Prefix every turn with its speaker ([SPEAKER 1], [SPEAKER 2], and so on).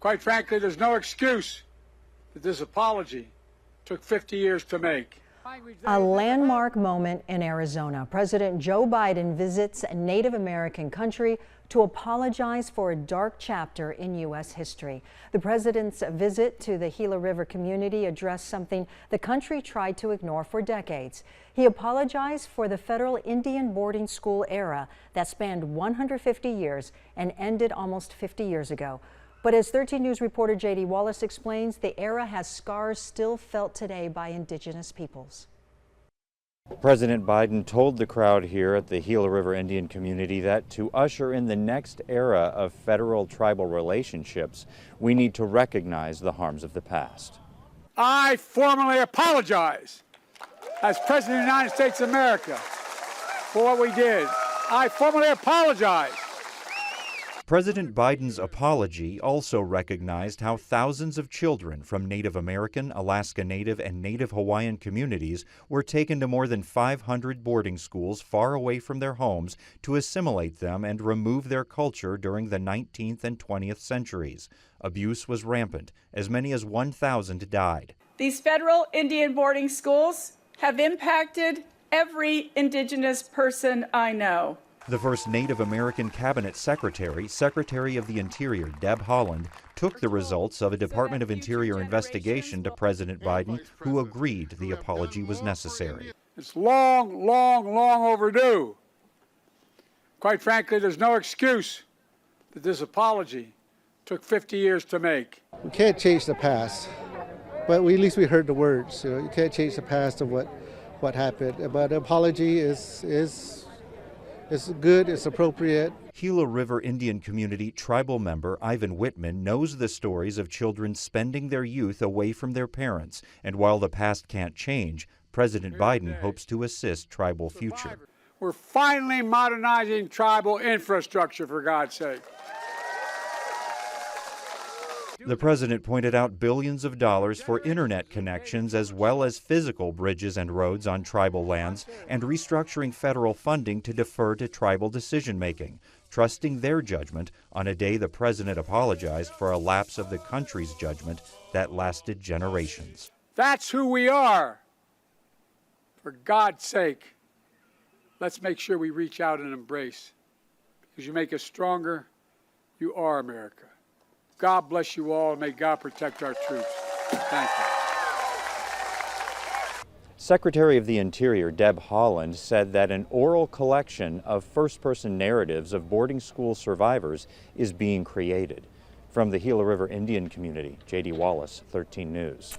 [SPEAKER 1] Quite frankly, there's no excuse that this apology took 50 years to make.
[SPEAKER 2] A landmark moment in Arizona. President Joe Biden visits a Native American country to apologize for a dark chapter in U.S. history. The president's visit to the Gila River community addressed something the country tried to ignore for decades. He apologized for the federal Indian boarding school era that spanned 150 years and ended almost 50 years ago. But as 13 News reporter J.D. Wallace explains, the era has scars still felt today by indigenous peoples.
[SPEAKER 3] President Biden told the crowd here at the Gila River Indian community that to usher in the next era of federal tribal relationships, we need to recognize the harms of the past.
[SPEAKER 1] I formally apologize as President of the United States of America for what we did. I formally apologize.
[SPEAKER 3] President Biden's apology also recognized how thousands of children from Native American, Alaska Native, and Native Hawaiian communities were taken to more than 500 boarding schools far away from their homes to assimilate them and remove their culture during the 19th and 20th centuries. Abuse was rampant. As many as 1,000 died.
[SPEAKER 4] These federal Indian boarding schools have impacted every indigenous person I know.
[SPEAKER 3] The first Native American cabinet secretary, Secretary of the Interior Deb Haaland, took the results of a Department of Interior investigation to President Biden, who agreed the apology was necessary.
[SPEAKER 1] It's long, long, long overdue. Quite frankly, there's no excuse that this apology took 50 years to make.
[SPEAKER 5] We can't change the past, but at least we heard the words. You can't change the past of what happened. But an apology is good, it's appropriate.
[SPEAKER 3] Gila River Indian Community tribal member Ivan Whitman knows the stories of children spending their youth away from their parents. And while the past can't change, President Biden hopes to assist tribal future.
[SPEAKER 1] We're finally modernizing tribal infrastructure, for God's sake.
[SPEAKER 3] The president pointed out billions of dollars for internet connections as well as physical bridges and roads on tribal lands and restructuring federal funding to defer to tribal decision-making, trusting their judgment on a day the president apologized for a lapse of the country's judgment that lasted generations.
[SPEAKER 1] That's who we are. For God's sake, let's make sure we reach out and embrace. Because you make us stronger, you are America. God bless you all, and may God protect our troops. Thank you.
[SPEAKER 3] Secretary of the Interior Deb Haaland said that an oral collection of first-person narratives of boarding school survivors is being created. From the Gila River Indian community, J.D. Wallace, 13 News.